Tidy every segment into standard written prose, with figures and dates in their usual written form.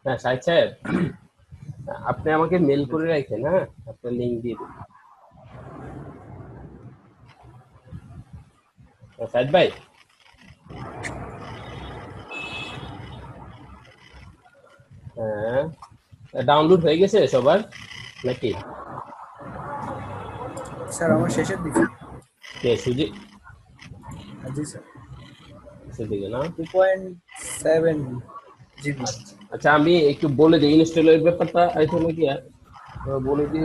হ্যাঁ সাহেব সাহেব, আপনি আমাকে মেল করে রাখেন, হ্যাঁ আপনার লিঙ্ক দিয়ে দিন। সাহেব ভাই, হ্যাঁ ডাউনলোড হয়ে গেছে সবার নাকি? স্যার আমার শেষের দিকে। কে সুজি? জি স্যার। সেদিকে না? 2.7 GB। আচ্ছা আমি একটু বলে দিই ইনস্টলের ব্যাপারটা, এটা হলো কি বলে দিই।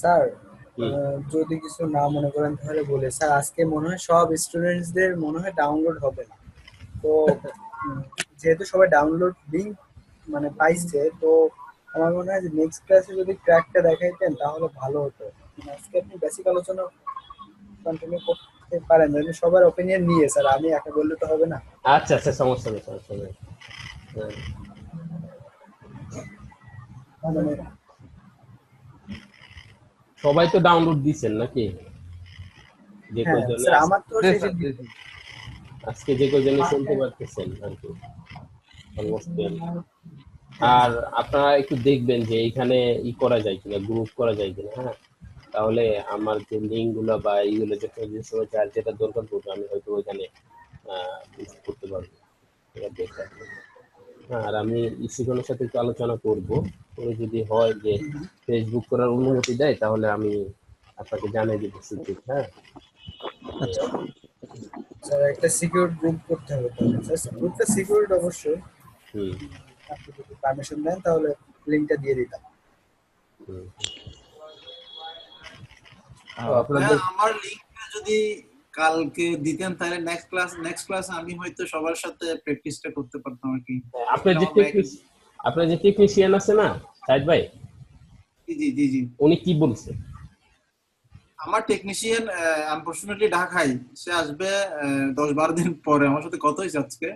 স্যার কি? যদি কিছু না মনে করেন তাহলে বলে, স্যার আজকে মনে হয় সব স্টুডেন্টসদের মনে হয় ডাউনলোড হবে না। তো উম, যেহেতু সবাই ডাউনলোড লিঙ্ক মানে পাইছে, তো আমার মনে হয় যে নেক্সট ক্লাসে যদি ট্র্যাকটা দেখাইতেন তাহলে ভালো হতো। মানে আজকে আপনি বেসিক আলোচনা কন্টিনিউ করতে পারেন, যদি সবার ওপিনিয়ন নিয়ে। স্যার আমি একা বললে তো হবে না। আচ্ছা আচ্ছা, সমস্যা নেই সমস্যা নেই। হ্যাঁ, মানে সবাই তো ডাউনলোড দিচ্ছেন নাকি? যে হ্যাঁ কয়জনে স্যার, আমার তো জি শেষের স্যার, জি দিকে। স্যার। আজকে যে কয়জনে শুনতে পারতেছেন আর কি, অলমোস্ট। আর আপনারা একটু দেখবেন যে এইখানে ই করা যায় কিনা, গ্রুপ করা যায় কিনা, হ্যাঁ। তাহলে আমার যে লিঙ্ক গুলো বা এইগুলো যে সময় যার যেটা দরকার পড়বে আমি হয়তো ওইখানে পোস্ট করতে পারবো। এটা দেখে। হ্যাঁ, আর আমি ইসিকনের সাথে একটু আলোচনা করব, করে যদি হয় যে ফেসবুক করার অনুমতি দেয় তাহলে আমি আপনাকে জানিয়ে দেবো সুযোগ, হ্যাঁ। আচ্ছা। স্যার একটা সিকিউর গ্রুপ করতে হবে তাহলে। স্যার গ্রুপটা সিকিউর অবশ্যই। হুম আপনি যদি পারমিশন দেন তাহলে লিঙ্কটা দিয়ে দিতাম। হুম। তো আহ, হ্যাঁ, আপনাদের আমার লিঙ্কটা যদি কালকে দিতেন তাহলে নেক্সট ক্লাস আমি হয়তো সবার সাথে প্র্যাকটিসটা করতে পারতাম আর কি। আপনার যে আমার ব্যাক। আপনার যে টেকনিশিয়ান আছে না সাইদ ভাই, জি জি জি জি। উনি কি বলছে? আমার টেকনিশিয়ান আনফরচুনেটলি ঢাকায়, সে আসবে 10-12 দিন পরে। আমার সাথে কথা হয়েছে আজকে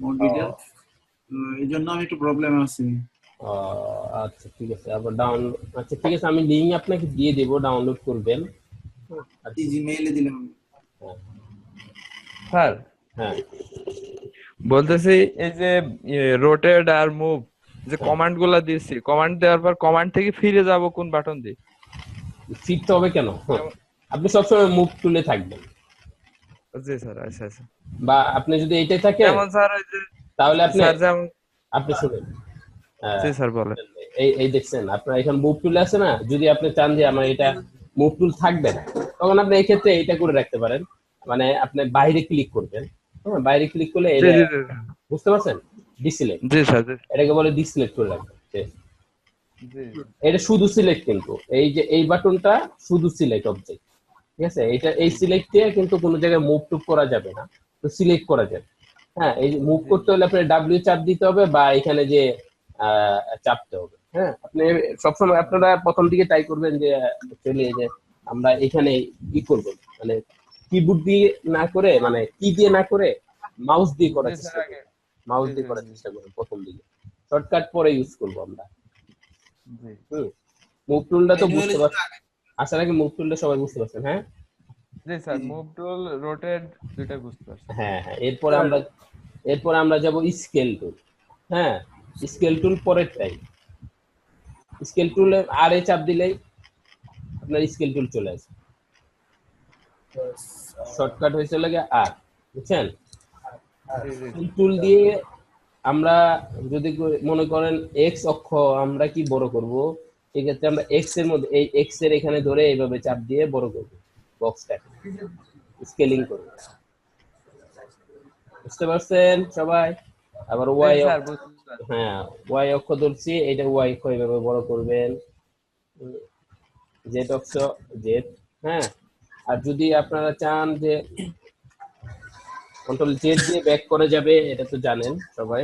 মোর ডিটেল। ও, এই জন্য আমি একটু প্রবলেমে আছি। ও, আচ্ছা ঠিক আছে। আবার আচ্ছা ঠিক আছে, আমি লিঙ্ক আপনাকে দিয়ে দেবো, ডাউনলোড করবেন আর জি কি। জি, মেইলে দিলাম। হ্যাঁ স্যার হ্যাঁ বলতেছি, এই যে রোটেট আর মুভ যে হ্যাঁ। কমান্ড গুলা দিচ্ছি, কমান্ড দেওয়ার পর কমান্ড থেকে ফিরে যাব কোন বাটন দিয়ে? ফিরতে হবে কেন? হ্যাঁ, যেমন আপনি সবসময় মুভ তুলে থাকবেন, জি স্যার, আচ্ছা আচ্ছা। বা আপনি যদি এইটাই থাকেন যেমন স্যার ওই যে, তাহলে আপনি স্যার যেমন, আপনি শুনেন। জি আহ, স্যার বলেন। এই দেখছেন আপনার এখানে মুভ টুল আছে না, যদি আপনি চান যে আমার এটা মুভ টুল থাকবে না, তখন আপনি এই ক্ষেত্রে এটা করে রাখতে পারেন। মানে আপনি বাইরে ক্লিক করবেন, হ্যাঁ বাইরে ক্লিক করলে জি এটা, জি জি। বুঝতে পারছেন? ডিসিলেক্ট, জি স্যার, জি এটাকে বলে ডিসিলেক্ট করে রাখবেন। জি। এটা শুধু সিলেক্ট, কিন্তু এই যে এই বাটনটা শুধু সিলেক্ট অবজেক্ট, ঠিক আছে? এটা এই সিলেক্ট দিয়ে কিন্তু কোনো জায়গায় মুভ টুভ করা যাবে না, তো সিলেক্ট করা যাবে। হ্যাঁ, এই মুভ জি করতে হলে আপনার ডাব্লিউ চাপ দিতে হবে বা এখানে যে চাপতে হবে। হ্যাঁ, আপনি সবসময় আপনারা প্রথম দিকে ট্রাই করবেন যে অ্যাকচুয়ালি এই যে আমরা এখানে ই করবো, মানে কিবোর্ড দিয়ে না করে, মানে কি দিয়ে না করে মাউস দিয়ে জি করার স্যার চেষ্টা আগে। করবো। মাউস জি দিয়ে জি করার জি চেষ্টা করবো প্রথম দিকে, শর্টকাট পরে ইউজ করবো আমরা। জি। হুম। মুভ টুলটা তো বুঝতে ম্যানুয়ালি যদি পারছেন, আসার আগে মুভ টুলটা সবাই বুঝতে পারছেন, হ্যাঁ। জি জি স্যার, জি। মুভ টুল রোটেট দুইটাই বুঝতে পারছি। হ্যাঁ হ্যাঁ, স্যার এরপরে আমরা যাব স্কেল টুল। হ্যাঁ, স্কেল টুল পরেরটাই। স্কেল টুলে আর এ চাপ দিলেই আপনার স্কেল টুল চলে আসে। শর্টকাট হয়েছে লাগে আর, বুঝছেন? জি জি জি। স্কেল টুল দিয়ে আমরা যদি মনে করেন এক্স অক্ষ আমরা কি বড় করব, সেক্ষেত্রে আমরা এক্স এর মধ্যে এই এক্স এর এখানে ধরে এইভাবে চাপ দিয়ে বড় করব, বক্সটাকে স্কেলিং করব। বুঝতে পারছেন সবাই? আবার জি ওয়াই, স্যার বুঝতে পারছি। হ্যাঁ ওয়াই অক্ষ ধরছি, এটা ওয়াই অক্ষ এইভাবে বড় করবেন। জেড অক্ষ জেড, হ্যাঁ। আর যদি আপনারা চান যে কন্ট্রোল জেড দিয়ে ব্যাক করে যাবে, এটা তো জানেন সবাই।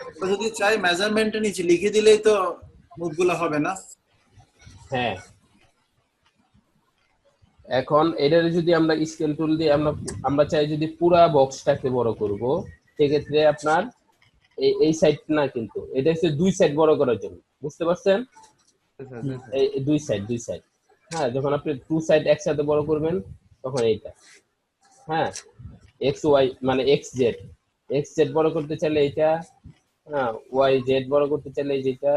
আমরা যদি চাই মেজারমেন্টটা নিচে লিখে দিলেই তো মুভগুলো হবে না। হ্যাঁ, এখন এটার যদি আমরা স্কেল টুল দিয়ে আমরা আমরা চাই যদি পুরা বক্সটাকে বড় করব, সেক্ষেত্রে আপনার এই সাইড না, কিন্তু এটা হচ্ছে দুই সাইড বড় করার জন্য, বুঝতে পারছেন? জি স্যার, জি স্যার। এই দুই সাইড, হ্যাঁ। যখন আপনি টু সাইড একসাথে বড় করবেন তখন এইটা, হ্যাঁ। এক্স ওয়াই মানে এক্স জেড, এক্স জেড বড় করতে চাইলে এইটা, হ্যাঁ ওয়াই জেড বড় করতে চাইলে এই যেটা,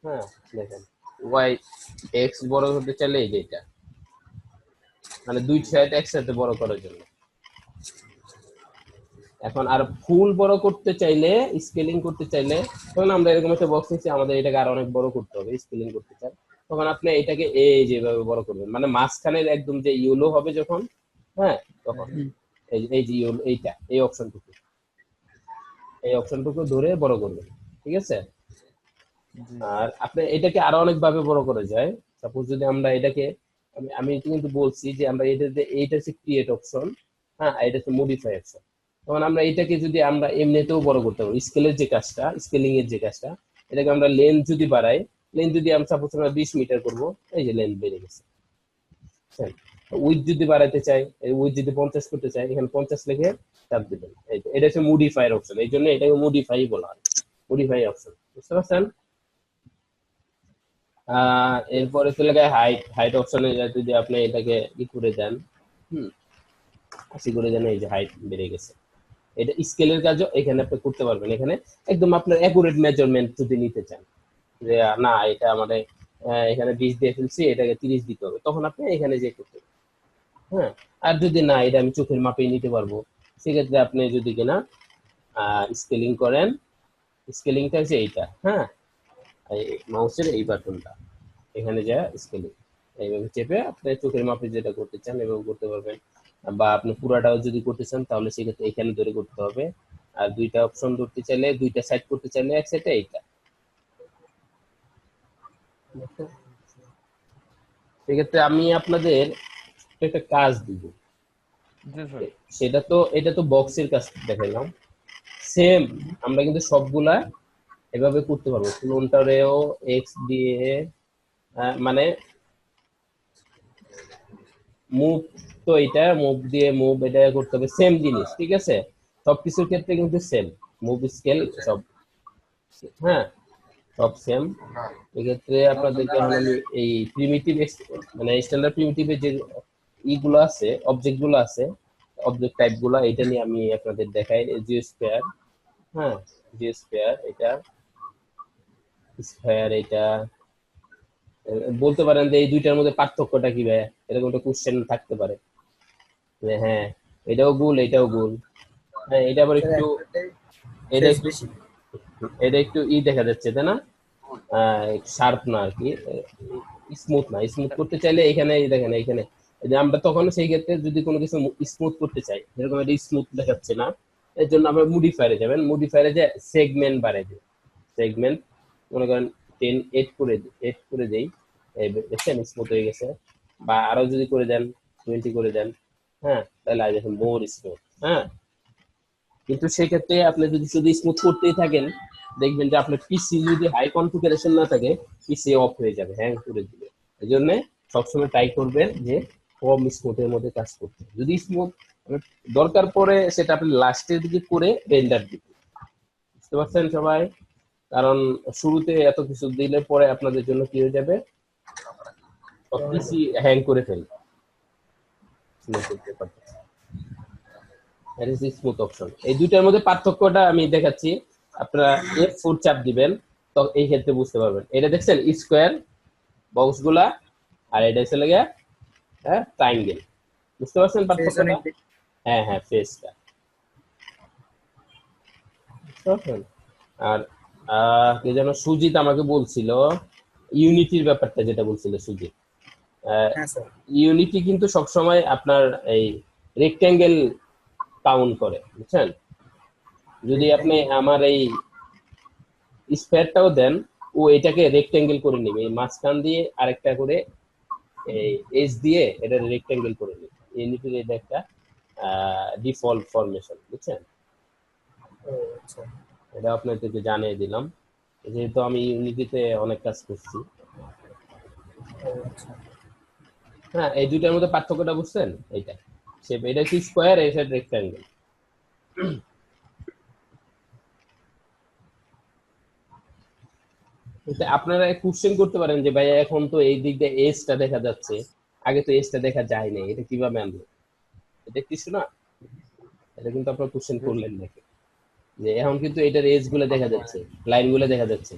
হ্যাঁ দেখেন ওয়াই এক্স বড় করতে চাইলে এই যেটা, মানে দুই সাইড একসাথে বড় করার জন্য। এখন আর ফুল বড় করতে চাইলে, স্কেলিং করতে চাইলে, তখন আমরা এরকম একটা বক্স নিচ্ছি, আমাদের এটাকে আরো অনেক বড় করতে হবে, স্কেলিং করতে চাই, তখন আপনি এটাকে এই যেভাবে বড় করবেন, মানে মাঝখানের একদম যে ইয়েলো হবে যখন, হ্যাঁ তখন এই যে ইয়েলো এইটা, এই অপশনটুকু ধরে বড় করবেন, ঠিক আছে। আর আপনি এটাকে আরো অনেক ভাবে বড় করা যায়। সাপোজ যদি আমরা এটাকে, আমি কিন্তু বলছি যে আমরা এইটা হচ্ছে ক্রিয়েট অপশন, হ্যাঁ এটা হচ্ছে মডিফাই অপশন। তখন আমরা এটাকে যদি আমরা এমনিতেও বড় করতে পারি, স্কেলের যে কাজটা, স্কেলিং এর যে কাজটা, এটাকে আমরা লেন্থ যদি বাড়াই, লেন্থ যদি আমরা সাপোজ আমরা 20 মিটার করব, এই যে লেন্থ বেড়ে গেছে। উইথ যদি বাড়াইতে চাই, উইথ যদি 50 করতে চাই, এখানে 50 লিখে চাপ দিবেন। এটা হচ্ছে মডিফায়ার অপশন, এই জন্য এটাকে মডিফাই বলা হয়, মডিফাই অপশন, বুঝতে পারছেন। এরপরে চলে গেছে হাইট অপশনে যদি আপনি এটাকে ই করে দেন, করে দেন, এই যে হাইট বেড়ে গেছে। এটা স্কেলের কাজও এখানে আপনি করতে পারবেন। এখানে একদম আপনার অ্যাকুরেট মেজারমেন্ট যদি নিতে চান, যে না এটা আমাদের এখানে 20 দিয়ে ফেলছি, এটাকে 30 দিতে হবে, তখন আপনি এখানে যে করতে পারবেন। হ্যাঁ, আর যদি না এটা আমি চোখের মাপেই নিতে পারবো, সেক্ষেত্রে আপনি যদি কিনা স্কেলিং করেন, স্কেলিংটা হচ্ছে এইটা, হ্যাঁ মাউসের এই বাটনটা, এখানে যা স্কেলিং এইভাবে চেপে আপনি চোখের মাপে যেটা করতে চান এভাবে করতে পারবেন। বা আপনি পুরাটাও যদি করতে চান তাহলে সেক্ষেত্রে এখানে ধরে করতে হবে। আর দুইটা অপশন ধরতে চাইলে, দুইটা সাইড করতে চাইলে এক সাইডে এইটা। সেক্ষেত্রে আমি আপনাদের একটা কাজ দিব, সেটা তো এটা তো বক্সের কাজ দেখালাম, সেম আমরা কিন্তু সবগুলা এভাবে করতে পারবো। ক্লোনটারেও এক্স দিয়ে মানে মুভ, তো এটা মুভ দিয়ে মুভ এটা করতে হবে, সেম জিনিস, ঠিক আছে। সবকিছুর ক্ষেত্রে কিন্তু সেম, মুভ স্কেল সব, হ্যাঁ সব সেম। এক্ষেত্রে আপনাদেরকে এখন আমি এই প্রিমিটিভ মানে স্ট্যান্ডার্ড প্রিমিটিভের যে ইগুলো আছে, অবজেক্ট গুলো আছে, অবজেক্ট টাইপ গুলো, এটা নিয়ে আমি আপনাদের দেখাই। জিও স্কয়ার, হ্যাঁ জিও স্কয়ার, এটা স্কয়ার, এটা বলতে পারেন যে এই দুইটার মধ্যে পার্থক্যটা কি ভাই, এরকম একটা কোশ্চেন থাকতে পারে যে হ্যাঁ এটাও গোল এটাও গোল, হ্যাঁ এটা আবার একটু, এটা একটু, এটা একটু ই দেখা যাচ্ছে তাই না, শার্প না আর কি, স্মুথ না। স্মুথ করতে চাইলে এখানে দেখেন, এখানে আমরা তখন সেই ক্ষেত্রে যদি কোনো কিছু স্মুথ করতে চাই, যেরকম এটা স্মুথ দেখাচ্ছে না, এর জন্য আমরা মডিফায়ারে যাবেন, মডিফায়ারে যে সেগমেন্ট বাড়াই দিই, সেগমেন্ট মনে করেন 10 8 করে দেই, দেখছেন স্মুথ হয়ে গেছে। বা আরো যদি করে দেন 20 করে দেন, হ্যাঁ তাহলে দেখেন মোর স্মুথ। হ্যাঁ, কিন্তু সেই ক্ষেত্রে আপনি যদি শুধু স্মুথ করতেই থাকেন, দেখবেন যে আপনার পিসি যদি হাই কনফিগারেশন না থাকে, পিসি অফ হয়ে যাবে, হ্যাং করে দিবে। এই জন্য সবসময় ট্রাই করবেন যে কম স্মুথের মধ্যে কাজ করতে। যদি স্মুথ দরকার পড়ে সেটা আপনি লাস্টের দিকে করে রেন্ডার দিবেন, বুঝতে পারছেন সবাই। কারণ শুরুতে এত কিছু দিলে পরে আপনাদের জন্য কি হয়ে যাবে, পিসি হ্যাং করে ফেলবে। স্মুথ অপশন, এই দুইটার মধ্যে পার্থক্যটা আমি দেখাচ্ছি, আপনারা F4 চাপ দিবেন, তো এই ক্ষেত্রে বুঝতে পারবেন। এটা দেখছেন স্কোয়ার বক্স গুলা, আর এটা হচ্ছে লাগে হ্যাঁ ট্রায়াঙ্গেল, বুঝতে পারছেন পার্থক্যটা। হ্যাঁ হ্যাঁ ফেসটা, আর কে যেন সুজিত আমাকে বলছিল ইউনিটির ব্যাপারটা, যেটা বলছিল সুজিত, ইউনিটি কিন্তু সবসময় আপনার এই রেক্ট্যাঙ্গেল কাউন্ট করে, বুঝছেন। যদি আপনি আমার এই স্কয়ারটাও দেন, ও এটাকে রেক্ট্যাঙ্গেল করে নেবে, এই মাঝখান দিয়ে আরেকটা করে এই এজ দিয়ে এটা রেক্ট্যাঙ্গেল করে নেবে। ইউনিটির এটা একটা ডিফল্ট ফরমেশন, বুঝছেন। এটা আপনাদেরকে জানিয়ে দিলাম, যেহেতু আমি ইউনিটিতে অনেক কাজ করছি। হ্যাঁ, এই দুইটার মধ্যে পার্থক্যটা বুঝছেন, এইটা এটা হচ্ছে স্কয়ার, এটা রেক্ট্যাঙ্গেল। আপনারা কোশ্চেন করতে পারেন যে ভাই এখন তো এই দিক দিয়ে এজটা দেখা যাচ্ছে, আগে তো এজটা দেখা যায় না, এটা কিভাবে আনবো, এটা কিছু না। এটা কিন্তু আপনার কোশ্চেন করলেন নাকি, যে এখন কিন্তু এটার এজ গুলো দেখা যাচ্ছে, লাইন গুলো দেখা যাচ্ছে।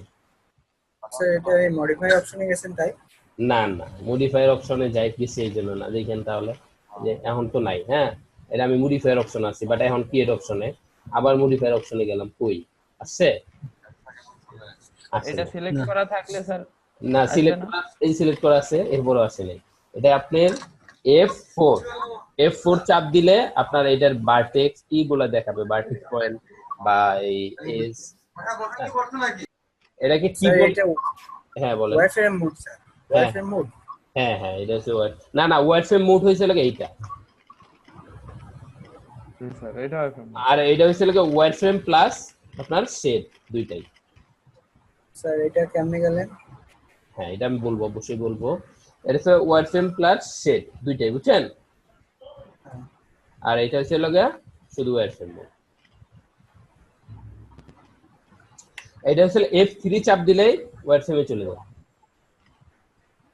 স্যার এটা এই মডিফাই অপশনে গেছেন তাই? না না, মডিফায়ার অপশনে যাই গেছি এই জন্য না, দেখেন তাহলে যে এখন তো নাই। হ্যাঁ, এটা আমি মডিফায়ার অপশন আছি, বাট এখন ক্রিয়েট অপশনে আবার মডিফায়ার অপশনে গেলাম, কই আসছে? আসছে এটা না। সিলেক্ট করা থাকলে স্যার না, আসবে সিলেক্ট না? করা, এই সিলেক্ট করা আছে, এরপরও আসে নাই। এটা আপনার F4, F4 চাপ দিলে আপনার এটার ভার্টেক্স কি গুলা দেখাবে, ভার্টেক্স পয়েন্ট বা এই এজ। এটাকে কি স্যার বল? এটা হ্যাঁ বলেন। ওয়ারফ্রেম মোড স্যার, হ্যাঁ ওয়ারফ্রেম মোড। হ্যাঁ হ্যাঁ, এটা হচ্ছে না না, ওয়ারফ্রেম মোড হয়েছে লাগে এইটা, স্যার এটা FM আর এটা হচ্ছে লাগে ওয়ারফ্রেম প্লাস আপনার শেড, দুইটাই। স্যার এটা কেমনে গেলেন? হ্যাঁ, এটা আমি বলবো, অবশ্যই বলবো। এটা হচ্ছে ওয়ারফ্রেম প্লাস শেড, দুইটাই, বুঝছেন? আর এটা হচ্ছে লাগে শুধু ওয়ারফ্রেম মোড। এটা হচ্ছে F3 চাপ দিলেই ওয়ারফ্রেমে চলে যাবে।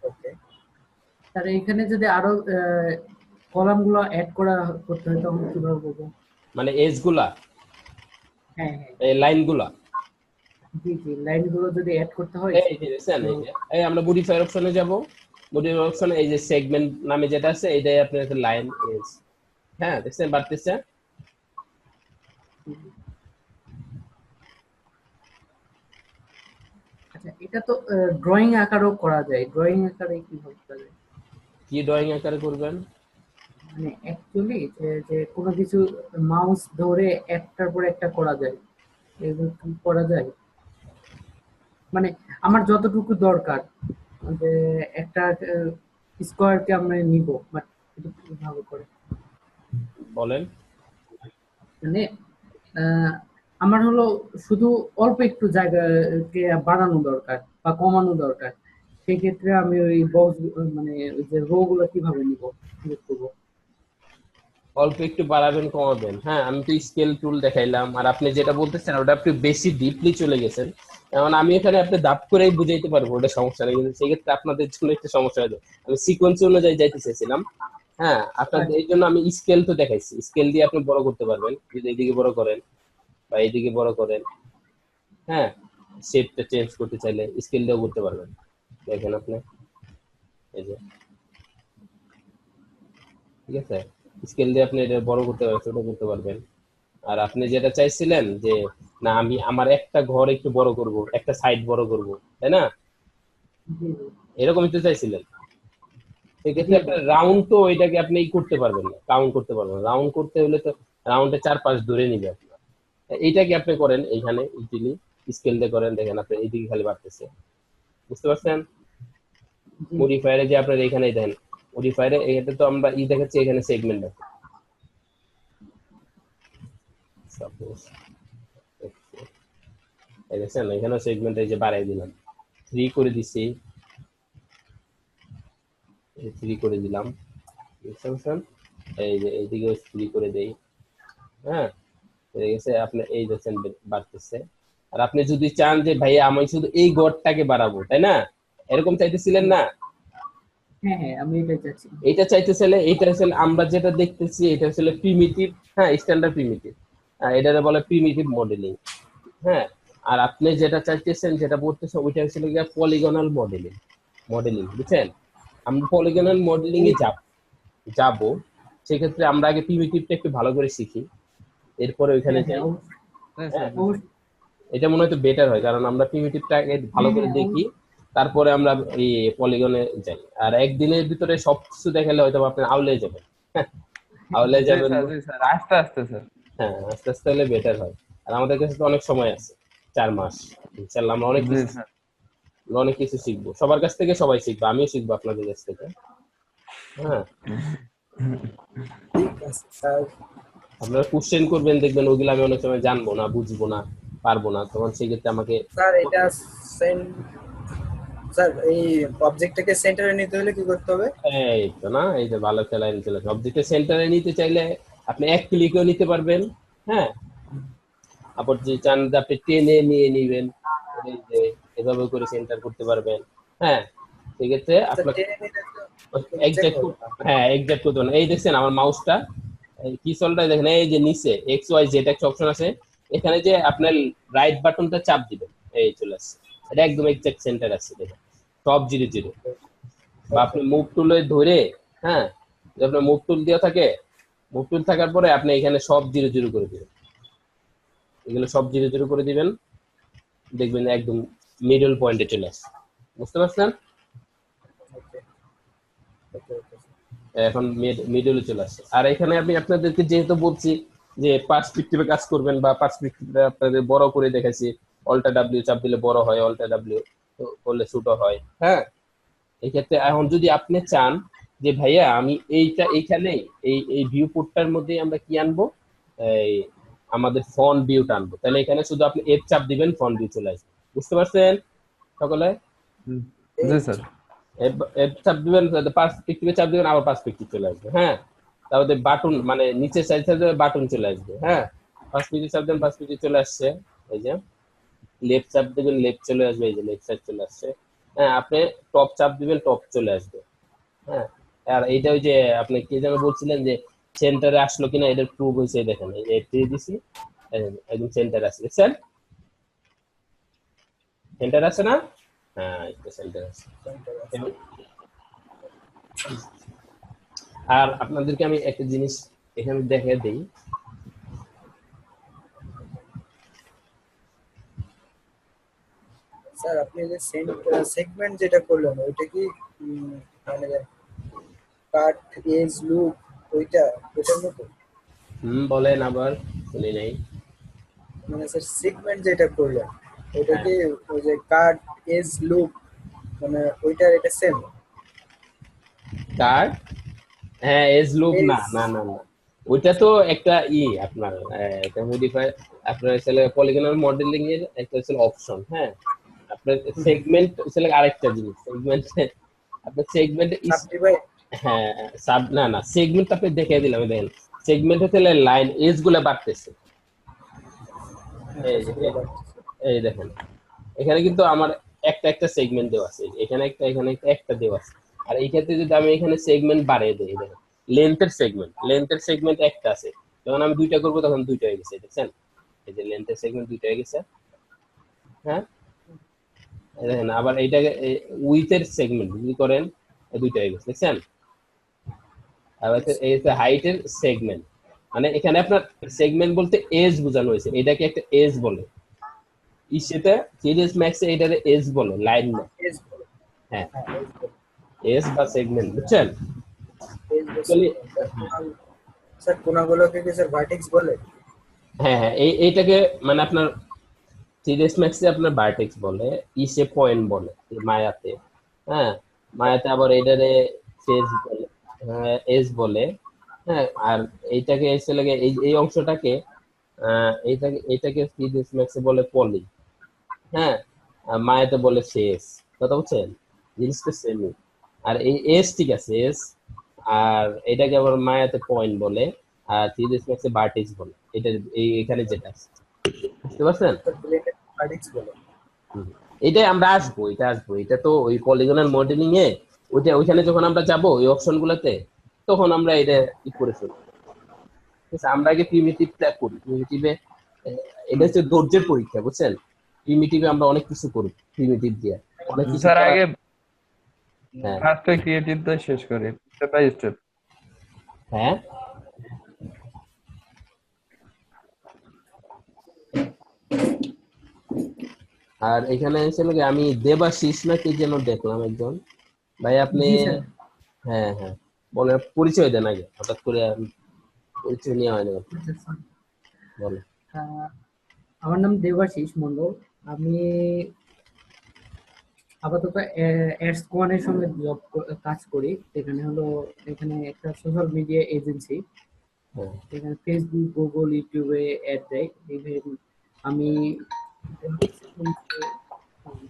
ওকে স্যার এইখানে যদি আরো কলামগুলো অ্যাড করতে হয় তখন কিভাবে করবো? মানে এজ গুলা, হ্যাঁ হ্যাঁ, এই লাইন গুলা, জি জি, লাইনগুলো যদি অ্যাড করতে হয় এই যে দেখছেন, এই যে এই আমরা মডিফায়ার অপশনে যাব, মডিফায়ার অপশনে এই যে সেগমেন্ট নামে যেটা আছে, এইটাই আপনার একটা লাইন এজ। হ্যাঁ দেখছেন বাড়তেছে। আচ্ছা, এটা তো ড্রয়িং আকারেও করা যায়, ড্রয়িং আকারে কিভাবে করা যায়? কি ড্রয়িং আকারে করবেন? মানে অ্যাকচুয়ালি যে কোনো কিছু মাউস ধরে একটার পর একটা করা যায়, এগুলো কি করা যায়? মানে আমার যতটুকু দরকার, যে একটা স্কোয়ারকে আমরা নিব, বাট এটা কিভাবে করে? বলেন। মানে আহ, আমার হলো শুধু অল্প একটু জায়গাকে বাড়ানো দরকার বা কমানো দরকার, সেই ক্ষেত্রে আমি ওই বক্স, মানে ওই যে রো গুলো কিভাবে নিব, সিলেক্ট করবো? অল্প একটু বাড়াবেন কমাবেন। হ্যাঁ, আমি তো স্কেল টুল দেখাইলাম, আর আপনি যেটা বলতেছেন ওটা আপনি বেশি ডিপলি চলে গেছেন। যেমন আমি এখানে আপনি দাপ করেই বুঝাইতে পারবো, ওটা সমস্যা নেই, কিন্তু সেক্ষেত্রে আপনাদের জন্য একটু সমস্যা হয়ে যাবে। আমি সিকোয়েন্স অনুযায়ী যাইতে চাইছিলাম। হ্যাঁ, আপনাদের এই জন্য আমি স্কেল তো দেখাইছি, স্কেল দিয়ে আপনি বড় করতে পারবেন, যদি এইদিকে বড় করেন বা এইদিকে বড় করেন। হ্যাঁ, শেপটা চেঞ্জ করতে চাইলে স্কেল দিয়েও করতে পারবেন। দেখেন আপনি, এই যে, ঠিক আছে, স্কেল দিয়ে আপনি এটা বড় করতে পারবেন, ছোট করতে পারবেন। আর আপনি যেটা চাইছিলেন যে না আমি আমার একটা ঘর একটু বড় করব, একটা সাইড বড় করব, তাই না? জি জি এরকমই তো চাইছিলেন। সেক্ষেত্রে আপনার রাউন্ড তো এটাকে আপনি করতে পারবেন না, কাউন্ট করতে পারবেন না। রাউন্ড করতে হলে তো রাউন্ডে 4-5 ধরে নিবে আপনার। এইটাকে আপনি করেন এইখানে ইজিলি, স্কেল দিয়ে করেন, দেখেন আপনি এইদিকে খালি বাড়তেছে, বুঝতে পারছেন? জি। মডিফায়ারে যে আপনার এখানে দেন, মডিফায়ারে এটা তো আমরা দেখাচ্ছি এখানে সেগমেন্ট আছে, সাপোজ এই দেখছেন এখানে সেগমেন্ট এই যে বাড়াই দিলাম, 3 করে দিছি, 3 করে দিলাম, বুঝছেন? এই যে এইদিকে 3 করে দেই। হ্যাঁ, হয়ে গেছে। আপনি এই দেখছেন বাড়তেছে। আর আপনি যদি চান যে ভাই আমি শুধু এই গড়টাকে বাড়াবো, তাই না? এরকম চাইতেছিলেন না? হ্যাঁ হ্যাঁ, আমি এটাই চাচ্ছি। এইটা চাইতেছিলে, এইটা আসলে আমরা যেটা দেখতেছি এটা আসলে প্রিমিটিভ, হ্যাঁ স্ট্যান্ডার্ড প্রিমিটিভ, এটাকে বলে প্রিমিটিভ মডেলিং। হ্যাঁ, আর আপনি যেটা চাইতেছেন, যেটা বলতেছেন, ওইটা হচ্ছে গিয়ে পলিগনাল মডেলিং, বুঝছেন? আমরা পলিগনাল মডেলিং এ যাব। সেক্ষেত্রে আমরা আগে প্রিমিটিভটা একটু ভালো করে শিখি, এরপরে ওইখানে হ্যাঁ যাই। হ্যাঁ, হ্যাঁ স্যার। অবশ্যই। এটা মনে হয় তো বেটার হয়, কারণ আমরা প্রিমিটিভটা আগে ভালো করে হ্যাঁ, দেখি, তারপরে আমরা এই পলিগনে যাই। আর একদিনের ভিতরে সবকিছু দেখালে হয়তো আপনি আউলে যাবেন। আউলে জি যাবেন। স্যার, জি স্যার, আস্তে আস্তে স্যার। হ্যাঁ, আস্তে আস্তে হলে বেটার হয়। আর আমাদের কাছে তো অনেক সময় আছে, 4 মাস। ইনশাআল্লাহ আমরা জি স্যার। অনেক কিছু শিখবো, সবার কাছ থেকে সবাই শিখবো, আমিও শিখবো আপনাদের কাছ থেকে। হ্যাঁ, ঠিক আছে স্যার। আপনারা কোশ্চেন করবেন, দেখবেন ওগুলো আমি অনেক সময় জানবো না, বুঝবো না, পারবো না, তখন সেক্ষেত্রে আমাকে স্যার এটা স্যার এই অবজেক্টটাকে সেন্টারে নিতে হলে কি করতে হবে? এই তো না, এই যে ভালো খেলায় নিতে লাগে। অবজেক্টের সেন্টারে নিতে চাইলে আপনি এক ক্লিকেও নিতে পারবেন। হ্যাঁ, আবার যে চান যে আপনি টেনে নিয়ে নিবেন, এই যে এভাবে করে সেন্টার করতে পারবেন। হ্যাঁ, সেক্ষেত্রে স্যার আপনাকে টেনে নিলে তো এক্সাক্ট, হ্যাঁ এক্সাক্ট করতে পারবেন। এই দেখছেন আমার মাউসটা এই কি সলটা দেখেন, এই যে নিচে এক্স ওয়াই জেড একটা অপশন আছে, এখানে যে আপনার রাইট বাটনটা চাপ দিবেন, এই চলে আসছে, এটা একদম এক্সাক্ট সেন্টার আছে দেখেন, সব 0 0। বা আপনি মুভ টুলে ধরে, হ্যাঁ, যদি আপনার মুভ টুল দেওয়া থাকে, মুভ টুল থাকার পরে আপনি এখানে সব 0 0 করে দিবেন, এগুলো সব 0 0 করে দিবেন, দেখবেন একদম মিডল পয়েন্টে চলে আসছে। বুঝতে পারছেন? ওকে ওকে ওকে এখন মিডলে চলে আসছে। আর এখানে আমি আপনাদেরকে যেহেতু বলছি যে পার্সপেক্টিভে কাজ করবেন, বা পার্সপেক্টিভে আপনাদের বড় করে দেখাচ্ছি, অল্টা ডাব্লিউ চাপ দিলে বড় হয়, অল্টা ডাব্লিউ করলে ছোট হয়, হ্যাঁ। এই ক্ষেত্রে এখন যদি আপনি চান যে ভাইয়া আমি এইটা এইখানে এই এই ভিউ পোর্টটার মধ্যে আমরা কি আনবো, এই আমাদের ফন্ট ভিউটা আনবো, তাহলে এখানে শুধু আপনি এফ চাপ দিবেন, ফন্ট ভিউ চলে আসবে। বুঝতে পারছেন সকলে? জি স্যার। এফ চাপ দিবেন, পার্সপেক্টিভে চাপ দিবেন, আবার পার্সপেক্টিভ চলে আসবে, হ্যাঁ। তাহলে বাটন মানে নিচের সাইডে বাটন চলে আসবে, হ্যাঁ। পার্সপেক্টিভ চাপ দেন, পার্সপেক্টিভ চলে আসছে, এই যে লেফট চাপ দিবেন, লেফট চলে আসবে, এই যে লেফট সাইড চলে আসছে, হ্যাঁ। আপনি টপ চাপ দিবেন, টপ চলে আসবে, হ্যাঁ। আর এইটা ওই যে আপনি কি যেন বলছিলেন যে সেন্টারে আসলো কিনা, এটার প্রুফ হয়েছে, দেখেন এই যে দিয়ে দিছি, একদম সেন্টারে আছে, দেখছেন সেন্টার আছে না? হ্যাঁ, এটা সেন্টার আছে। আর আপনাদেরকে আমি একটা জিনিস এখানে দেখে দিই, স্যার আপনি যে সেগমেন্ট যেটা করলেন ওইটা কি মানে কাট এজ লুক ওইটার মতো? বলেন আবার, শুনি নাই। মানে স্যার সেগমেন্ট যেটা করলেন ওইটা হ্যাঁ, কি ওই যে কাট এজ লুক মানে ওইটার এটা সেম? কার্ড, হ্যাঁ, এজ লুপ, না এজ না না না, ওইটা তো একটা আপনার একটা মডিফাই, আপনার আসলে পলিগনাল মডেলিং এর একটা আসলে অপশন, হ্যাঁ। আপনার সেগমেন্ট আসলে আরেকটা জিনিস, সেগমেন্ট আপনার সেগমেন্ট, সাবডিভাইড। হ্যাঁ, সাব না না, সেগমেন্ট আপনি দেখিয়ে দিলাম, দেখেন সেগমেন্ট হচ্ছে লাইন এজ গুলো বাড়তেছে, এই যে এই দেখেন, এখানে কিন্তু আমার একটা একটা সেগমেন্ট দেওয়া আছে, এখানে একটা, এখানে একটা, একটা দেওয়া আছে। আর এই ক্ষেত্রে যদি আমি এখানে সেগমেন্ট বাড়িয়ে দিই, দেখেন লেন্থের সেগমেন্ট একটা আছে, যখন আমি দুইটা করবো তখন দুইটা হয়ে গেছে, দেখছেন এই যে লেন্থের সেগমেন্ট দুইটা হয়ে গেছে, হ্যাঁ। এই দেখেন আবার এইটাকে উইথের সেগমেন্ট যদি করেন, দুইটা হয়ে গেছে, দেখছেন। আবার এই হচ্ছে হাইটের সেগমেন্ট, মানে এখানে আপনার সেগমেন্ট বলতে এজ বোঝানো হয়েছে, এটাকে একটা এজ বলে, সেটা সিরিয়াস ম্যাক্সে এটারে এজ বলে, লাইন না, এজ বলে। হ্যাঁ, হ্যাঁ এজ বলে। এজ বা সেগমেন্ট, বুঝছেন? এজ বা Actually, সেগমেন্ট। স্যার কোনাগুলোকে কি স্যার ভার্টেক্স বলে? হ্যাঁ হ্যাঁ, এইটাকে মানে আপনার সিরিয়াস ম্যাক্সে আপনার ভার্টেক্স বলে, ইসে পয়েন্ট বলে মায়াতে, হ্যাঁ। মায়াতে আবার এটারে ফেজ বলে, হ্যাঁ, এজ বলে, হ্যাঁ। আর এইটাকে এসে লাগে এই এই অংশটাকে, এইটাকে সিরিয়াস ম্যাক্সে বলে পলি, হ্যাঁ। আর মায়াতে বলে শেষ, কথা বুঝছেন, জিনিসটা সেমই। আর এই এস, ঠিক আছে, এস। আর এটাকে আবার মায়াতে পয়েন্ট বলে, আর সিরিয়াস ম্যাক্সে ভার্টেক্স বলে, এটা এখানে যেটা আছে, বুঝতে পারছেন? ভার্টেক্স বলে। হুম। এটাই আমরা আসবো, এটা তো ওই পলিগনাল মডেলিং এ, ওইখানে যখন আমরা যাব ওই অপশন গুলোতে, তখন আমরা এটা ই করে ফেলবো, ঠিক আছে? আমরা আগে প্রিমিটিভটা করি, প্রিমিটিভে এটা হচ্ছে ধৈর্যের পরীক্ষা, বুঝছেন? প্রিমিটিভে আমরা অনেক কিছু করি, প্রিমিটিভ দিয়ে অনেক কিছু স্যার করা, আগে হ্যাঁ ফার্স্টে ক্রিয়েটিভ দিয়ে শেষ করি, স্টেপ বাই স্টেপ। হ্যাঁ। আর এখানে এসে লাগে আমি দেবাশিস না কি যেন দেখলাম একজন, ভাই আপনি, জি স্যার। হ্যাঁ হ্যাঁ, বলে পরিচয় দেন আগে, হঠাৎ করে পরিচয় নেওয়া হয় না, আচ্ছা, আচ্ছা। বলে। আহ, আমার নাম দেবাশিস মন্ডল। আমি আপাতত অ্যাডস কোয়ানের সঙ্গে কাজ করি। এখানে একটা সোশ্যাল মিডিয়া এজেন্সি। হ্যাঁ, এখানে ফেসবুক, গুগল, ইউটিউবে অ্যাড দেয়। ইভেন আমি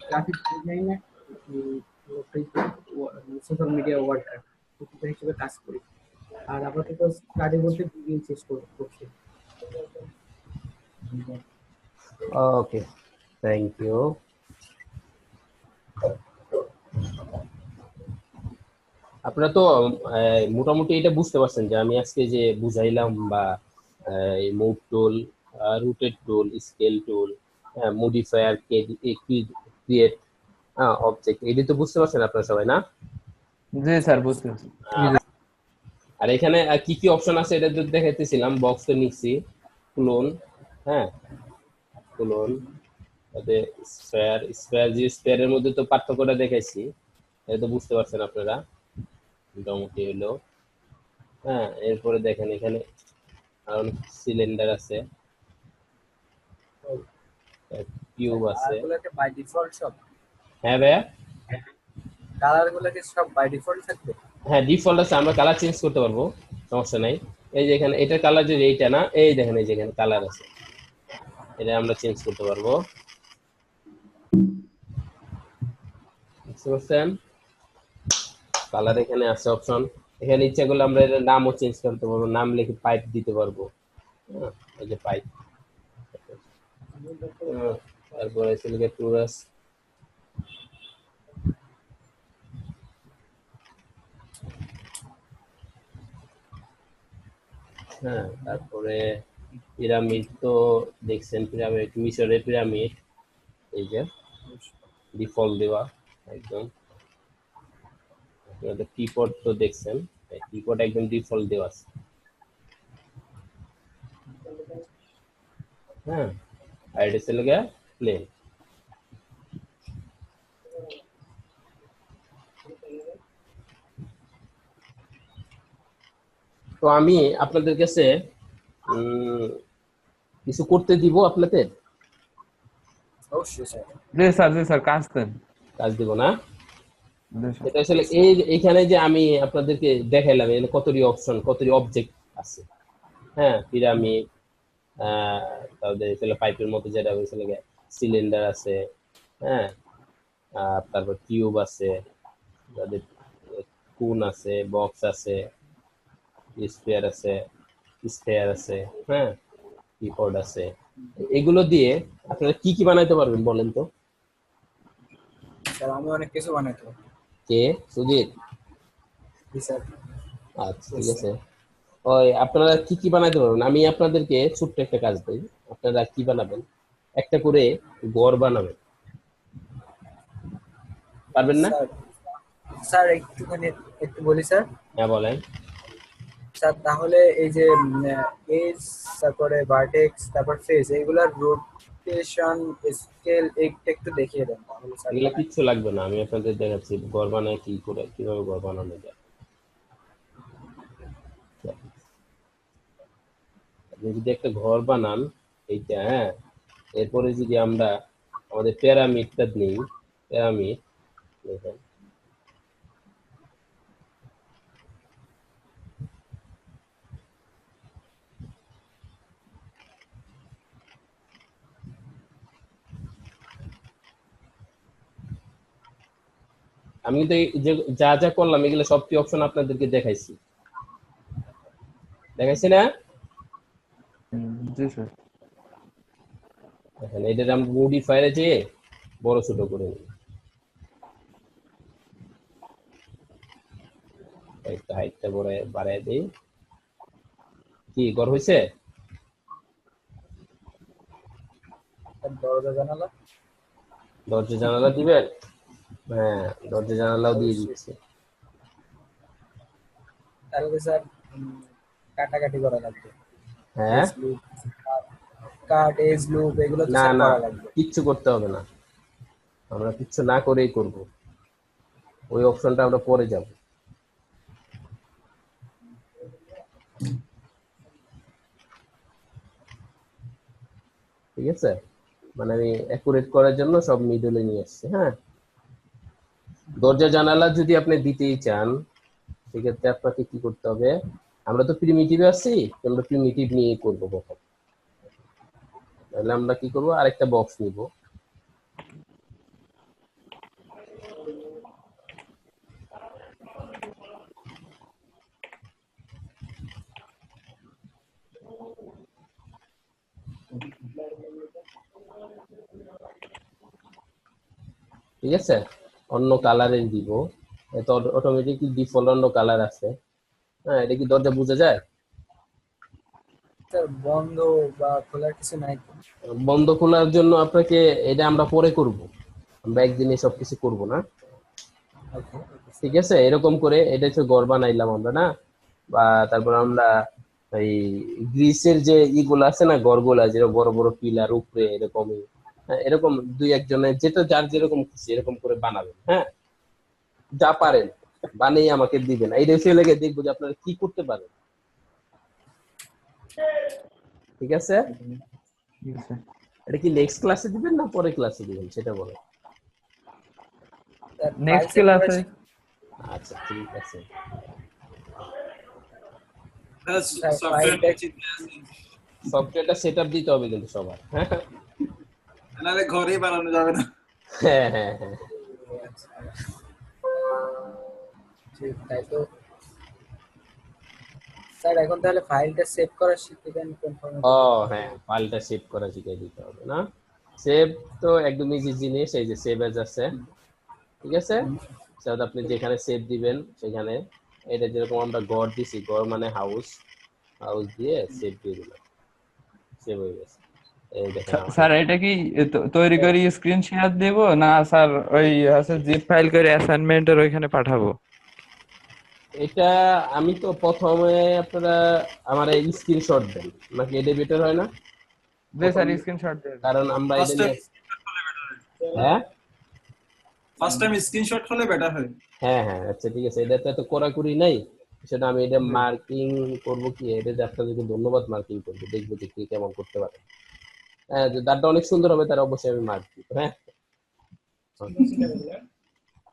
graphic designer, social media worker হিসেবে কাজ করি। আর আপাতত স্টাডি বলতে বিবিএ শেষ করছি। ওকে, থ্যাংক ইউ। আপনারা তো মোটামুটি এটা বুঝতে পারছেন যে আমি আজকে যে বুঝাইলাম বা মুভ টুল, রুটেড টুল, স্কেল টুল, মডিফায়ার, ক্রিয়েট অবজেক্ট, এটি তো বুঝতে পারছেন আপনারা সবাই না? জি স্যার, বুঝতে পারছি। আর এখানে কি কি অপশন আছে এটা তো দেখাইতেছিলাম, বক্স তো নিচ্ছি, ক্লোন, হ্যাঁ ক্লোন, তাতে স্পেয়ার, যে স্পেয়ারের মধ্যে তো পার্থক্যটা দেখাইছি, এটা তো বুঝতে পারছেন আপনারা মোটামুটি হলো। হ্যাঁ, এরপরে দেখেন এখানে আর সিলিন্ডার আছে, টিউব আছে। কালারগুলোকে বাই ডিফল্ট সব, হ্যাঁ ভাইয়া, কালারগুলোকে সব বাই ডিফল্ট থাকবে। হ্যাঁ ডিফল্ট আছে, আমরা কালার চেঞ্জ করতে পারবো, সমস্যা নাই। এই যে এখানে এটার কালার যদি এইটা না, এই দেখেন এই যে এখানে কালার আছে, এটা আমরা চেঞ্জ করতে পারবো, বুঝতে পারছেন? কালার এখানে আছে অপশন, এখানে ইচ্ছা করলে আমরা এর নামও চেঞ্জ করতে পারবো, নাম লিখে পাইপ দিতে পারবো। হ্যাঁ, এই যে পাইপ, তারপরে সিলিকে টুরাস, হ্যাঁ তারপরে পিরামিড তো দেখছেন, পিরামিড মিশরের পিরামিড, এই যে ডিফল্ট দেওয়া একদম। আপনাদের কিবোর্ড তো দেখছেন, কিবোর্ড একদম ডিফল্ট দেওয়া আছে। হ্যাঁ, আর এটা চলে গিয়ে প্লেন। তো আমি আপনাদের কাছে কিছু করতে দিব আপনাদের, অবশ্যই স্যার। জি স্যার, কাজ দেন। কাজ দিব না? জি স্যার। এটা আসলে এই এখানে যে আমি আপনাদেরকে দেখাইলাম এখানে কতটি অপশন, কতটি অবজেক্ট আছে। হ্যাঁ, পিরামিড, তারপরে পাইপের মতো যেটা হয়েছিল, সিলিন্ডার আছে, হ্যাঁ তারপর টিউব আছে, তাদের কোন আছে, বক্স আছে, স্পেয়ার আছে, হ্যাঁ কিবোর্ড আছে। এগুলো দিয়ে আপনারা কি কি বানাইতে পারবেন বলেন তো? স্যার আমি অনেক কিছু বানাইতে পারি। কে? সুজিত? জি স্যার। আচ্ছা ঠিক আছে। ওই আপনারা কি কি বানাইতে পারবেন, আমি আপনাদেরকে ছোট্ট একটা কাজ দিই, আপনারা কি বানাবেন, একটা করে ঘর বানাবেন, পারবেন না? স্যার স্যার একটুখানি একটু বলি স্যার। হ্যাঁ বলেন। স্যার তাহলে এই যে এজ, তারপরে ভার্টেক্স, তারপর ফেস, এইগুলার রোটেশন, স্কেল এইটা একটু দেখিয়ে দেন তাহলে স্যার। এগুলো কিচ্ছু লাগবে না, আমি আপনাদের দেখাচ্ছি ঘর বানায় কি করে, কিভাবে ঘর বানানো যায়। আপনি যদি একটা ঘর বানান এইটা, হ্যাঁ এরপরে যদি আমরা আমাদের পিরামিডটা নিই, পিরামিড দেখেন, আমি কিন্তু এই যে যা যা করলাম এগুলো সবটি অপশন আপনাদেরকে দেখাইছি, দেখাইছি না? জি স্যার। দেখেন এটা আমরা মডিফায়ারে যেয়ে বড় ছোট করে নিই, একটা হাইটটা বাড়ায় দিই। কি ঘর হয়েছে? দরজা জানালা, দরজা জানালা দিবেন? হ্যাঁ দরজা জানালাও দিয়ে দিচ্ছি। তাহলে স্যার কাটাকাটি করা লাগবে, হ্যাঁ, কাট এজ লুপ এগুলো তো না স্যার না করা লাগবে। কিচ্ছু করতে হবে না, আমরা কিচ্ছু না করেই করব, ওই অপশনটা আমরা পরে যাব। ঠিক আছে, মানে আমি অ্যাকুরেট করার জন্য সব মিডলে নিয়ে আসছি। হ্যাঁ, দরজা জানালা যদি আপনি দিতেই চান সেক্ষেত্রে আপনাকে কি করতে হবে, আমরা তো প্রিমিটিভে আসছি, আমরা প্রিমিটিভ নিয়ে করবো প্রথম। তাহলে আমরা কি করব, আরেকটা বক্স নিব, ঠিক আছে, অন্য কালারের দিব, এত অটোমেটিকলি ডিফল্ট অন্য কালার আছে। হ্যাঁ, এটা কি দরজা বোঝা যায়? স্যার বন্ধ বা খোলার কিছু নাই তো? বন্ধ খোলার জন্য আপনাকে এটা আমরা পরে করব, আমরা একদিনে সবকিছু করব না। ওকে ঠিক আছে, এরকম করে এটা হচ্ছে ঘর বানাইলাম আমরা না, বা তারপর আমরা এই গ্রিসের যে ইগুলো আছে না, ঘরগুলা যেরকম বড় বড় পিলার উপরে এরকমই, হ্যাঁ, এরকম দুই একজনের যেটা যার যেরকম খুশি এরকম করে বানাবেন। হ্যাঁ, যা পারেন বানিয়ে আমাকে দিবেন, এই রেসে লেগে দেখবো যে আপনারা কি করতে পারেন। ঠিক আছে, ঠিক আছে। এটা কি নেক্সট ক্লাসে দিবেন না পরে ক্লাসে দিবেন সেটা বলেন। স্যার ফাইল নেক্সট সেট করা ক্লাসে। আচ্ছা ঠিক আছে। স্যার সফটওয়্যার ফাইলটা চিন্তা আছে, সফটওয়্যারটা সেট আপ দিতে হবে কিন্তু সবার। হ্যাঁ নাহলে ঘরেই বানানো যাবে না। হ্যাঁ হ্যাঁ হ্যাঁ। ঠিক, তাই তো স্যার এখন তাহলে ফাইলটা সেভ করা শিখে দেন কোন ও ফরম্যাটে করতে হ্যাঁ, হবে? ফাইলটা সেভ করা শিখিয়ে দিতে হবে না। সেভ তো একদম ইজি জিনিস, এই যে সেভ এজ আছে, ঠিক আছে। সেটা আপনি যেখানে সেভ দিবেন সেখানে, এটা যেরকম আমরা গড় দিছি, গড় মানে হাউস, হাউস দিয়ে সেভ দিয়ে দিলাম, সেভ হয়ে গেছে। এই দেখেন স্যার এটা কি তৈরি করে স্ক্রিন শেয়ার দেব না স্যার, ওই আছে জিপ ফাইল করে অ্যাসাইনমেন্টের ওইখানে পাঠাবো? এটা আমি তো প্রথমে আপনারা আমার স্ক্রিনশট দেন, নাকি এটা বেটার হয় না যে প্রথম? স্যার স্ক্রিনশট দেব। কারণ আমরা এটা ফার্স্ট টাইম নিয়ে, হ্যাঁ ফার্স্ট টাইম স্ক্রিনশট হলে বেটার হয়। হ্যাঁ হ্যাঁ আচ্ছা ঠিক আছে, এটা তো এত কড়াকড়ি নাই। সেটা আমি এটা মার্কিং করবো কি, এটা যে আপনাদেরকে ধন্যবাদ মার্কিং করবো, দেখবো যে কি কেমন করতে পারে। হ্যাঁ, যে দাঁতটা অনেক সুন্দর হবে তার অবশ্যই আমি মার্ক দিব। হ্যাঁ,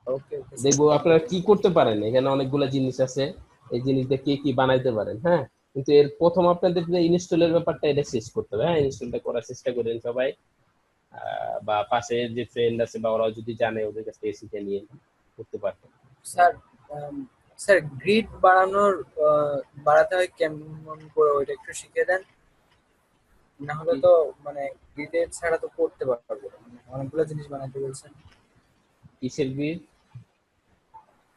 ওকে ওকে স্যার। দেখবো আপনারা কি করতে পারেন, এখানে অনেকগুলো জিনিস আছে, এই জিনিসটা কে কি বানাইতে পারেন। হ্যাঁ, কিন্তু এর প্রথম আপনাদের যে ইনস্টলের ব্যাপারটা এটা শেষ করতে হবে। হ্যাঁ, ইনস্টলটা করার চেষ্টা করেন সবাই, বা পাশে যে ফ্রেন্ড আছে বা ওরাও যদি জানে ওদের কাছ থেকে শিখে নিয়ে করতে পারবেন। স্যার স্যার গ্রিড বাড়ানোর বাড়াতে হয় কেমন করে ওইটা একটু শিখিয়ে দেন, না হলে তো মানে গ্রিডের ছাড়া তো করতে পারবো না। মানে অনেকগুলো জিনিস বানাতে বলছেন কিসের গ্রিড?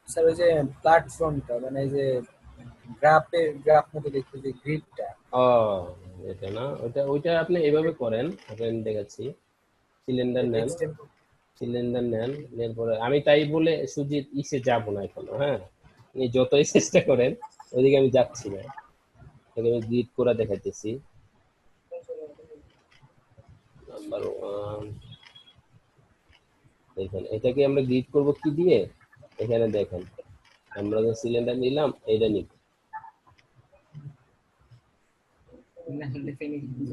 স্যার, ওই যে প্ল্যাটফর্মটা মানে এই যে গ্রাফ মতো দেখতে যে গ্রিডটা ও এটা না, ওইটা ওইটা আপনি এভাবে করেন, আমি দেখাচ্ছি। সিলিন্ডার নেন, এক্সটেন্ড। সিলিন্ডার নেন, নেওয়ার পরে আমি তাই বলে সুজিত ইসে যাব না এখনো। হ্যাঁ, আপনি যতই চেষ্টা করেন ওইদিকে আমি যাচ্ছি না, এটাকে আমি গ্রিড করে দেখাইতেছি। নাম্বার 1 দেখেন, এটাকে আমরা গ্রিড করব কি দিয়ে, এখানে দেখেন আমরা যে সিলিন্ডার নিলাম এটা নিব,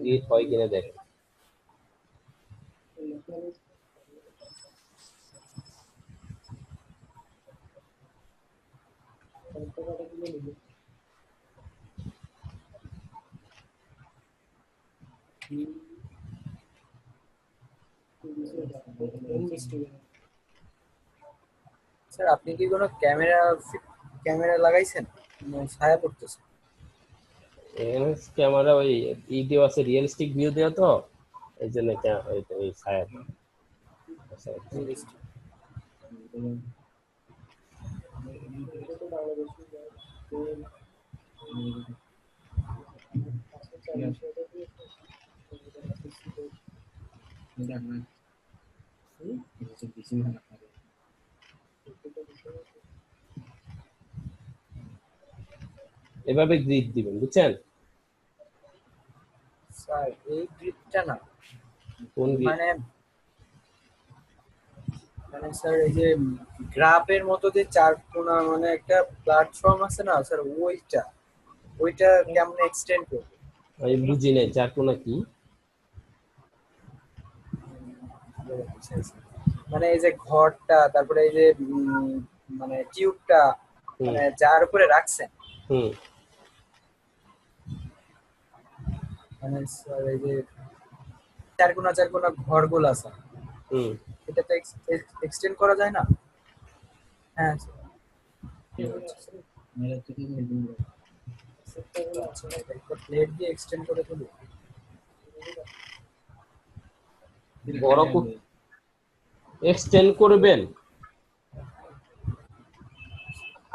গ্রিড হয় কিনা দেখেন। স্যার আপনি কি কোনো ক্যামেরা লাগাইছেন? ছায়া পড়তেছে। এখানে ক্যামেরা ওই ই দেওয়া আছে, রিয়েলিস্টিক ভিউ দেওয়া তো, এই জন্য ওই ছায়াটা। আচ্ছা, এভাবে গ্রিড দিবেন, বুঝছেন? স্যার এই গ্রিডটা না, কোন গ্রিড? মানে মানে স্যার এই যে গ্রাফের মতো যে চার কোণা মানে একটা প্ল্যাটফর্ম আছে না স্যার, ওইটা কেমন এক্সটেন্ড করবে? আমি বুঝি নাই চারকোনা কি। মানে এই যে ঘরটা, তারপরে এই যে মানে টিউবটা, হুম মানে যার উপরে রাখছেন, হুম মানে স্যার এই যে চার কোণা ঘরগুলো আছে, হুম এটা তো এক্সটেন্ড করা যায় না? হ্যাঁ প্লেট দিয়ে এক্সটেন্ড করে তুলি। বড় এক্সটেন্ড করবেন,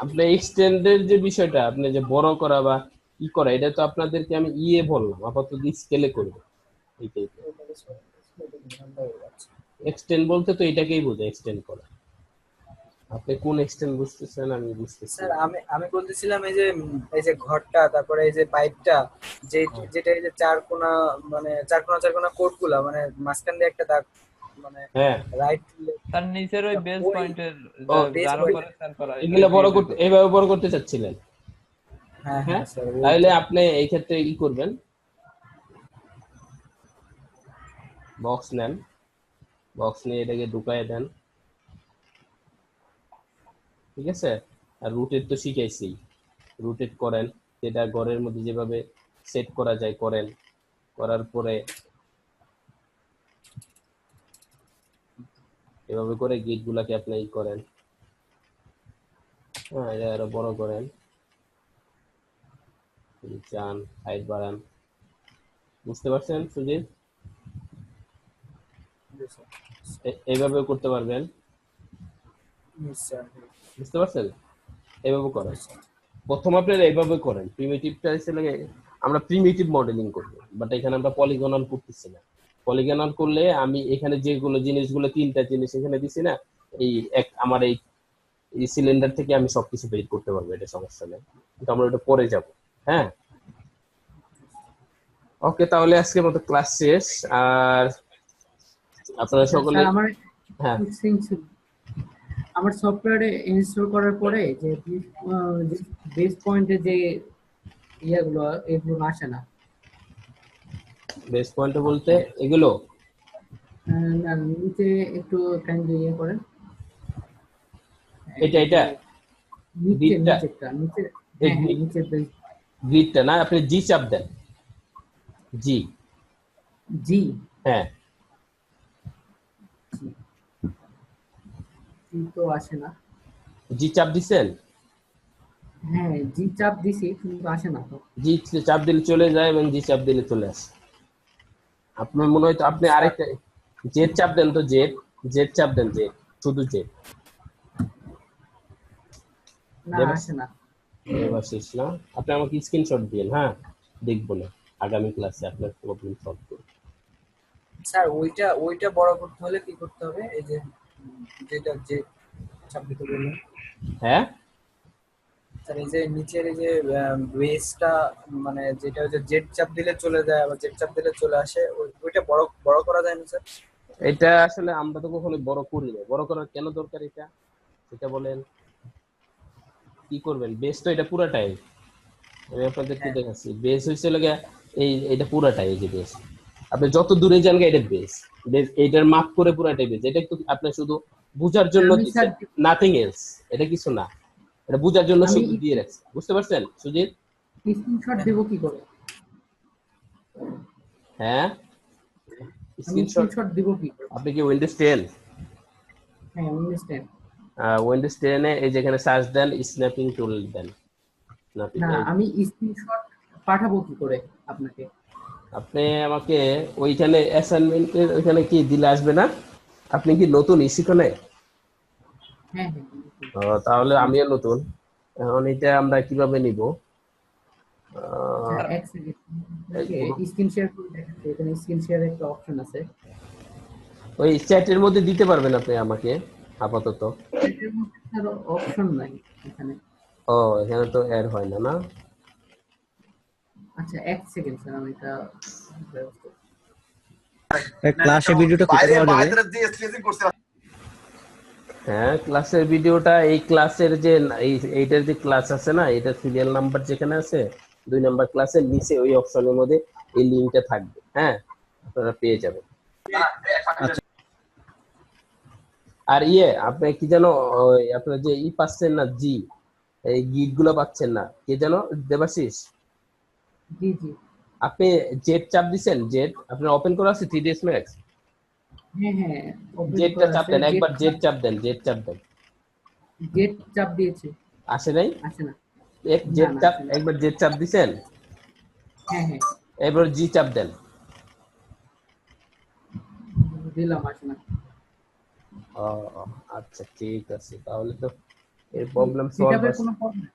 আপনি এক্সটেন্ডের যে বিষয়টা, আপনি যে বড় করা বা ই করা, এটা তো আপনাদেরকে আমি ইয়ে বললাম, আপাতত স্কেলে করবে এইটাই। এক্সটেন্ড বলতে তো এটাকেই বোঝায়, এক্সটেন্ড করা। আপনি কোন এক্সটেন্ড বুঝতেছেন আমি বুঝতেছি স্যার না। আমি বলতেছিলাম এই যে ঘরটা, তারপরে এই যে পাইপটা, যে যেটা এই যে চার কোনা কোড গুলা, মানে মাঝখান দিয়ে একটা দাগ, মানে হ্যাঁ, রাইট, তার নিচের ওই বেস ওই পয়েন্টের ও বেস যার পয়েন্ট। উপরে স্যার করা এগুলো বড় করতে, এইভাবে বড় করতে চাচ্ছিলেন? হ্যাঁ হ্যাঁ, হ্যাঁ স্যার, তাহলে ওইটা। আপনি এই ক্ষেত্রে ই করবেন, বক্স নেন, বক্স নিয়ে এটাকে ঢুকায় দেন, ঠিক আছে? আর রুটেট তো শিখাইছি, রুটেট করেন, যেটা ঘরের মধ্যে যেভাবে সেট করা যায় করেন, করার পরে এভাবে করে গেট গুলাকে আপনি ই করেন। হ্যাঁ, এটা আরো বড় করেন, যদি চান হাইট বাড়ান। বুঝতে পারছেন সুজিত? এইভাবে করতে পারবেন, বুঝতে পারছেন? এইভাবে করেন। প্রথম আপনারা এইভাবে করেন, প্রিমিটিভটা এসে লাগে, আমরা প্রিমিটিভ মডেলিং করব, বাট এখানে আমরা পলিগনাল করতেছি না। পলিগনাল করলে আমি এখানে যেগুলো জিনিসগুলো, তিনটা জিনিস এখানে দিছি না, এই এক আমার এই সিলিন্ডার থেকে আমি সবকিছু বের করতে পারবো, এটা সমস্যা নেই, কিন্তু আমরা ওটা পরে যাব। হ্যাঁ, ওকে, তাহলে আজকের মতো ক্লাস শেষ। আর আপনারা সকলে, স্যার আমার হ্যাঁ, থিং ছিল, আমার সফটওয়্যারে ইনস্টল করার পরে যে বেস পয়েন্টে যে ইয়াগুলো, এগুলো আসে না। বেস পয়েন্ট বলতে এগুলো না, নিচে একটু কাইন্ডলি ইয়ে করেন। এটা এটা নিচে গ্রিডটা, নিচেরটা নিচে, এই হ্যাঁ হ্যাঁ নিচের বেস। গ্রিডটা না, আপনি জি চাপ দেন, জি, জি হ্যাঁ, জি তো আসে না। জি চাপ দিছেন? হ্যাঁ জি চাপ দিছি কিন্তু আসে না তো। জি চাপ দিলে চলে যায় এবং জি চাপ দিলে চলে আসে। আপনার মনে হয় তো আপনি স্যার আরেকটা জেড চাপ দেন তো, জেড, জেড চাপ দেন, জেড, শুধু জেড। না আসে না। এবার শেষ না, আপনি আমাকে স্ক্রিনশট দিন, হ্যাঁ, দেখবো না, আগামী ক্লাসে আপনার প্রবলেম সলভ করব। স্যার ওইটা বড় করতে হলে কি করতে হবে? এই যে যেটা যে চাপ দিতে বললেন হ্যাঁ, স্যার, এই যে নিচের এই যে বেসটা, মানে যেটা হচ্ছে জেড চাপ দিলে চলে যায়, আবার জেড চাপ দিলে চলে আসে, ওইটা বড় বড় করা যায় না স্যার? এটা আসলে আমরা তো কখনো বড় করি না, বড় করার কেন দরকার এটা, সেটা বলেন। কি করবেন, বেস তো এটা পুরাটাই, আমি আপনাদেরকে হ্যাঁ দেখাচ্ছি, বেস হয়েছে লাগে এই, এটা পুরাটাই এই যে বেস, আপনি যত দূরে যান এটা বেস, বেস এইটার মাপ করে পুরাটাই বেস, এটা একটু আপনি শুধু বুঝার জন্য আমি স্যার দিচ্ছেন, নাথিং এলস, এটা কিছু না, এটা বুঝার জন্য আমি শুধু দিয়ে রাখছি, বুঝতে পারছেন সুজিত? স্ক্রিনশট দেব কি করে? হ্যাঁ, আমি স্ক্রিনশট, স্ক্রিনশট দেব কি করে? আপনি কি উইন্ডোজ 10? হ্যাঁ আন্ডারস্ট্যান্ড। উইন্ডোজ 10 এ এই যেখানে সার্চ দেন, স্ন্যাপিং টুল দেন, স্ন্যাপিং, না আমি স্ক্রিনশট পাঠাবো কি করে আপনাকে? আপনি আমাকে ওইখানে অ্যাসাইনমেন্টের ওইখানে কি দিলে আসবে না? আপনি কি নতুন শিখনে? হ্যাঁ হ্যাঁ তাহলে আমিও নতুন, এখন এটা আমরা কিভাবে নিব? আচ্ছা আহ, এক সেকেন্ড, এই গ্রুপ, স্ক্রিন শেয়ার করে দেখাচ্ছি। এখানে স্ক্রিন শেয়ারের একটা অপশন আছে। ওই চ্যাটের মধ্যে দিতে পারবেন আপনি আমাকে আপাতত? এটার মধ্যে তার অপশন নাই এখানে। ও, এখানে তো অ্যাড হয় না, না? আচ্ছা এক সেকেন্ড স্যার, আমি এটা ব্যবস্থা। ক্লাসের ভিডিওটা কোথায় পাওয়া যাবে? হ্যাঁ, ক্লাসের ভিডিওটা এই ক্লাসের যে এইটার যে ক্লাস আছে না, এটা সিরিয়াল নাম্বার যেখানে আছে 2 নাম্বার ক্লাসের নিচে ওই অপশনের মধ্যে এই লিংকটা থাকবে, হ্যাঁ, আপনারা পেয়ে যাবেন। আর ইয়ে, আপনি কি যেন ওই আপনার যে পাচ্ছেন না, জি, এই গিট গুলো পাচ্ছেন না, কে যেন, দেবাশিস, জি জি আপনি জেড চাপ দিছেন, জেড আপনার ওপেন করা আছে 3ds max, হ্যাঁ হ্যাঁ ওপেন জেডটা করা চাপ আছে। দেন একবার, জেড চাপ দেন, জেড চাপ দেন, জেড চাপ দিয়েছে, আসে নাই? আসে না। এক না জেড না চাপ, আসে না। একবার জেড চাপ দিছেন, হ্যাঁ হ্যাঁ এবার জি চাপ দেন। দিলাম, আসে না। ও, আচ্ছা ঠিক আছে, তাহলে তো এর প্রবলেম সলভ সেটআপের কোনো প্রবলেম?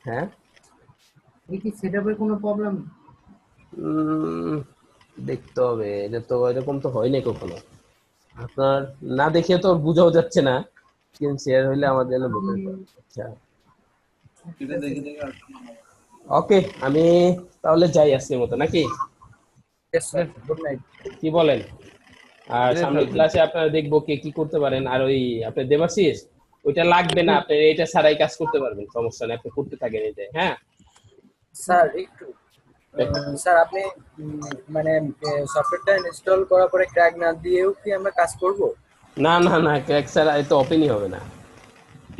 হ্যাঁ কি সেটআপের কোনো প্রবলেম? দেখতে হবে, এটা তো এরকম তো হয়নি কখনো। আপনার না দেখে তো বোঝাও যাচ্ছে না, স্ক্রিন শেয়ার হইলে আমার জন্য বেটার হয়। আচ্ছা এটা দেখে দেখে আর ওকে, আমি তাহলে যাই আজকের মতো নাকি, Yes, sir. Good night. কি বলেন? আর Yes, সামনের sir. ক্লাসে আপনারা দেখবো কে কি করতে পারেন। আর ওই আপনার দেবাশিস, ওইটা লাগবে না, আপনি এটা ছাড়াই কাজ করতে পারবেন, সমস্যা নেই, আপনি করতে থাকেন এটাই। হ্যাঁ স্যার একটু স্যার আপনি মানে সফটওয়্যারটা ইনস্টল করার পরে ক্র্যাক না দিয়েও কি আমরা কাজ করব? না না না, ক্র্যাক ছাড়া এ তো ওপেনই হবে না।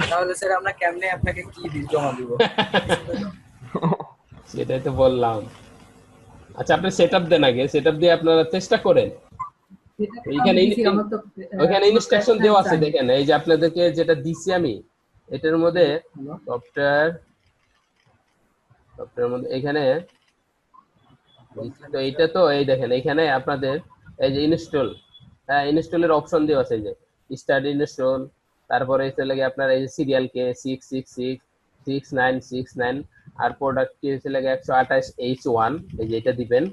তাহলে স্যার আমরা কেমনে আপনাকে কি জমা দিব? সেটাই তো বললাম। আচ্ছা আপনি সেটআপ দেন আগে, সেটআপ দিয়ে আপনারা চেষ্টা করেন। ওইখানে ওইখানে ইনস্ট্রাকশন দেওয়া আছে দেখেন, এই যে আপনাদেরকে যেটা দিছি আমি, এটার মধ্যে সফটওয়্যার মধ্যে এখানে তো এইটা তো এই দেখেন, এখানে আপনাদের এই যে ইনস্টল, হ্যাঁ ইনস্টলের অপশন দেওয়া আছে, যে স্টার্ট ইনস্টল, তারপরে চলে গিয়ে আপনার এই যে সিরিয়াল কে 6666969, আর প্রোডাক্ট কি চলে গিয়ে 128H1, এই যে এটা দিবেন,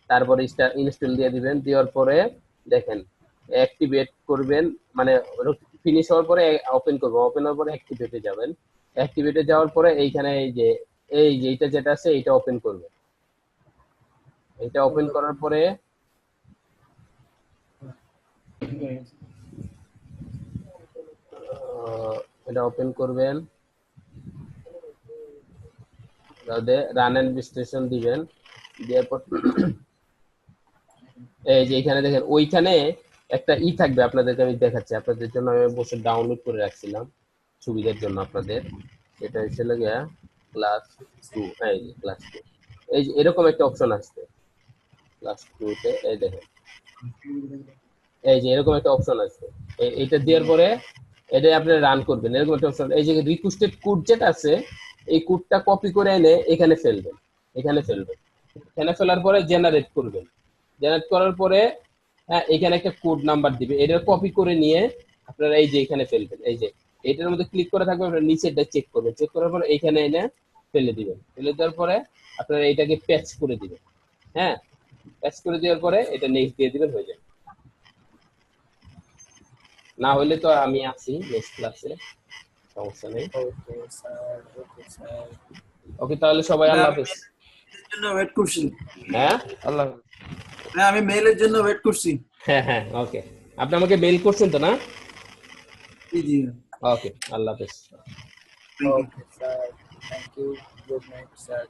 তারপরে ইনস্টল দিয়ে দিবেন, দেওয়ার পরে দেখেন অ্যাক্টিভেট করবেন, মানে ফিনিশ হওয়ার পরে ওপেন করবেন, ওপেন হওয়ার পরে অ্যাক্টিভেটে যাবেন, অ্যাক্টিভেটে যাওয়ার পরে এইখানে এই যে এইটা যেটা আছে এটা ওপেন করবেন, এটা ওপেন করার পরে এটা ওপেন করবেন, রান এন্ড বিশ্লেষণ দিবেন, দেওয়ার পর এই যে এখানে দেখেন ওইখানে একটা থাকবে, আপনাদেরকে আমি দেখাচ্ছি, আপনাদের জন্য আমি বসে ডাউনলোড করে রাখছিলাম সুবিধার জন্য আপনাদের। এটা হচ্ছে গিয়া ক্লাস 2, এই যে ক্লাস 2, এই যে এরকম একটা অপশন আসছে ক্লাস 2 তে, এই দেখেন এই যে এরকম একটা অপশন আছে, এইটা দেওয়ার পরে এটা আপনি রান করবেন, এরকম একটা অপশন, এই যে রিকোয়েস্টেড কোড যেটা আছে এই কোডটা কপি করে এনে এখানে ফেলবেন, এখানে ফেলার পরে জেনারেট করবেন, জেনারেট করার পরে হ্যাঁ এখানে একটা কোড নাম্বার দিবে, এটা কপি করে নিয়ে আপনারা এই যে এখানে ফেলবেন, এই যে এটার মধ্যে ক্লিক করে থাকবে, আপনারা নিচেরটা চেক করবেন, চেক করার পরে এইখানে এনে ফেলে দিবেন, ফেলে দেওয়ার পরে আপনারা এইটাকে প্যাচ করে দিবেন, হ্যাঁ প্যাচ করে দেওয়ার পরে এটা নেক্সট দিয়ে দিবেন, হয়ে যাবে। না হলে তো আমি আছি নেক্সট ক্লাসে, সমস্যা নেই। Okay sir, okay sir. ওকে তাহলে সবাই আল্লাহ হাফেজ। এর জন্য ওয়েট করছি। হ্যাঁ আল্লাহ হ্যাঁ আমি মেইলের জন্য ওয়েট করছি। হ্যাঁ হ্যাঁ ওকে, আপনি আমাকে মেইল করছেন তো না? জি জি। ওকে আল্লাহ হাফেজ। Thank you. Okay sir, thank you, good night sir.